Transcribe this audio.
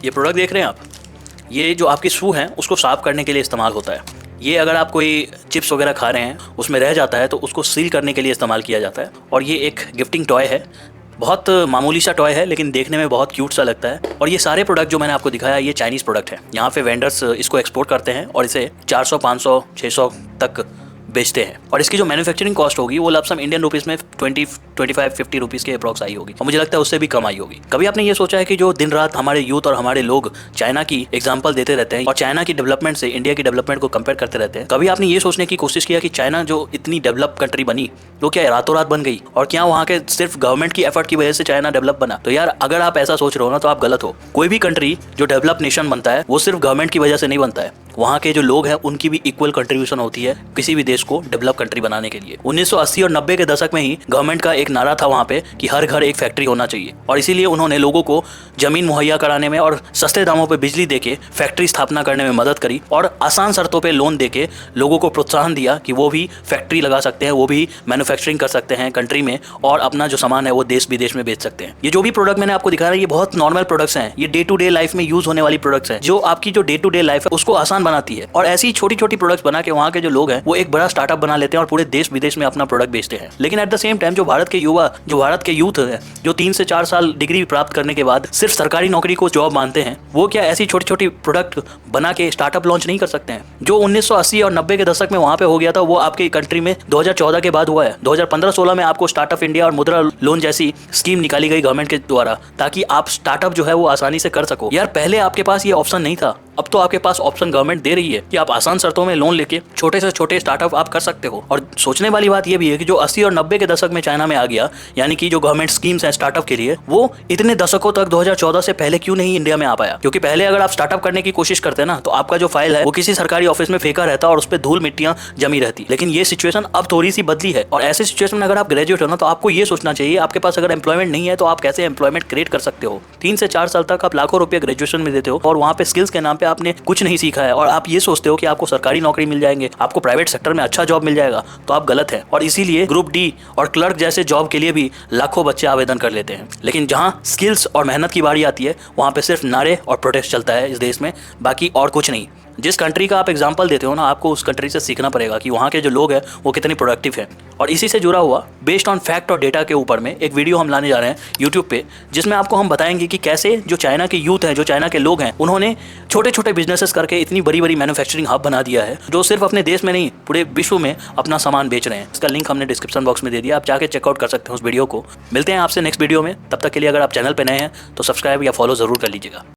ये प्रोडक्ट देख रहे हैं आप, ये जो आपकी शू है उसको साफ करने के लिए इस्तेमाल होता है। ये अगर आप कोई चिप्स वगैरह खा रहे हैं उसमें रह जाता है तो उसको सील करने के लिए इस्तेमाल किया जाता है। और ये एक गिफ्टिंग टॉय है, बहुत मामूली सा टॉय है लेकिन देखने में बहुत क्यूट सा लगता है। और ये सारे प्रोडक्ट जो मैंने आपको दिखाया ये चाइनीज़ प्रोडक्ट है। यहाँ पे वेंडर्स इसको एक्सपोर्ट करते हैं और इसे 400, 500, 600 तक बेचते हैं। और इसकी जो मैन्युफैक्चरिंग कॉस्ट होगी वो लमसम इंडियन रुपीज़ में 20, 25, 50 रुपीज़ के अप्रॉक्स आई होगी, और मुझे लगता है उससे भी कम आई होगी। कभी आपने ये सोचा है कि जो दिन रात हमारे यूथ और हमारे लोग चाइना की एग्जांपल देते रहते हैं और चाइना की डेवलपमेंट से इंडिया की डेवलपमेंट को कंपेयर करते रहते हैं, कभी आपने ये सोचने की कोशिश किया कि चाइना जो इतनी डेवलप कंट्री बनी वो क्या रातों रात बन गई, और क्या वहाँ के सिर्फ गवर्नमेंट की एफर्ट की वजह से चाइना डेवलप बना? तो यार अगर आप ऐसा सोच रहे हो ना तो आप गलत हो। कोई भी कंट्री जो डेवलप नेशन बनता है वो सिर्फ गवर्नमेंट की वजह से नहीं बनता है, वहाँ के जो लोग हैं उनकी भी इक्वल कंट्रीब्यूशन होती है किसी भी देश को डेवलप कंट्री बनाने के लिए। 1980 और 90 के दशक में ही गवर्नमेंट का एक नारा था वहाँ पे कि हर घर एक फैक्ट्री होना चाहिए, और इसीलिए उन्होंने लोगों को जमीन मुहैया कराने में और सस्ते दामों पे बिजली देके फैक्ट्री स्थापना करने में मदद करी, और आसान शर्तों पे लोन देके लोगों को प्रोत्साहन दिया कि वो भी फैक्ट्री लगा सकते हैं, वो भी मैन्युफैक्चरिंग कर सकते हैं कंट्री में, और अपना जो सामान है वो देश विदेश में बेच सकते हैं। ये जो भी प्रोडक्ट मैंने आपको दिखाया ये बहुत नॉर्मल प्रोडक्ट्स हैं, ये डे टू डे लाइफ में यूज होने वाली प्रोडक्ट्स हैं जो आपकी जो डे टू डे लाइफ है उसको आसान बनाती है। और ऐसी छोटी छोटी प्रोडक्ट्स बना के वहाँ के जो लोग हैं वो एक बड़ा स्टार्टअप बना लेते हैं और पूरे देश विदेश में अपना प्रोडक्ट बेचते हैं। लेकिन एट द सेम टाइम जो भारत के युवा, जो भारत के यूथ है, जो 3 से 4 साल डिग्री प्राप्त करने के बाद सिर्फ सरकारी नौकरी को जॉब मानते हैं, वो क्या ऐसी छोटी छोटी प्रोडक्ट बना के स्टार्टअप लॉन्च नहीं कर सकते हैं? जो 1980 और 90 के दशक में वहाँ पे हो गया था वो आपकी कंट्री में 2014 के बाद हुआ है। 2015-16 में आपको स्टार्टअप इंडिया और मुद्रा लोन जैसी स्कीम निकाली गई गवर्नमेंट के द्वारा, ताकि आप स्टार्टअप जो है वो आसानी से कर सको। यार पहले आपके पास ये ऑप्शन नहीं था, अब तो आपके पास ऑप्शन गवर्नमेंट दे रही है कि आप आसान शर्तों में लोन लेके छोटे से छोटे स्टार्टअप आप कर सकते हो। और सोचने वाली बात ये भी है कि जो 80 और 90 के दशक में चाइना में आ गया, यानी कि जो गवर्नमेंट स्कीम्स हैं स्टार्टअप के लिए, वो इतने दशकों तक 2014 से पहले क्यों नहीं इंडिया में आ पाया? क्योंकि पहले अगर आप स्टार्टअप करने की कोशिश करते ना तो आपका जो फाइल है वो किसी सरकारी ऑफिस में फेंका रहता और उस पर धूल मिट्टियां जमी रहती। लेकिन ये सिचुएशन अब थोड़ी सी बदली है, और ऐसे सिचुएशन में अगर आप ग्रेजुएट हो ना तो आपको ये सोचना चाहिए आपके पास अगर एम्प्लॉयमेंट नहीं है तो आप कैसे एम्प्लॉयमेंट क्रिएट कर सकते हो। 3 से 4 साल तक आप लाखों रुपए ग्रेजुएशन में देते हो और वहाँ पे स्किल्स के नाम पे आपने कुछ नहीं सीखा है, और आप ये सोचते हो कि आपको सरकारी नौकरी मिल जाएंगे, आपको प्राइवेट सेक्टर में अच्छा जॉब मिल जाएगा, तो आप गलत है। और इसीलिए ग्रुप डी और क्लर्क जैसे जॉब के लिए भी लाखों बच्चे आवेदन कर लेते हैं। लेकिन जहाँ स्किल्स और मेहनत की बारी आती है वहाँ पे सिर्फ नारे और प्रोटेस्ट चलता है इस देश में, बाकी और कुछ नहीं। जिस कंट्री का आप एग्जाम्पल देते हो ना आपको उस कंट्री से सीखना पड़ेगा कि वहाँ के जो लोग हैं वो कितने प्रोडक्टिव हैं। और इसी से जुड़ा हुआ बेस्ड ऑन फैक्ट और डेटा के ऊपर में एक वीडियो हम लाने जा रहे हैं यूट्यूब पे, जिसमें आपको हम बताएंगे कि कैसे जो चाइना के यूथ हैं, जो चाइना के लोग हैं, उन्होंने छोटे छोटे बिजनेसेस करके इतनी बड़ी बड़ी मैन्युफैक्चरिंग हब बना दिया है जो सिर्फ अपने देश में नहीं पूरे विश्व में अपना सामान बेच रहे हैं। इसका लिंक हमने डिस्क्रिप्शन बॉक्स में दे दिया, आप जाके चेकआउट कर सकते हैं उस वीडियो को। मिलते हैं आपसे नेक्स्ट वीडियो में, तब तक के लिए अगर आप चैनल पर नए हैं तो सब्सक्राइब या फॉलो जरूर कर लीजिएगा।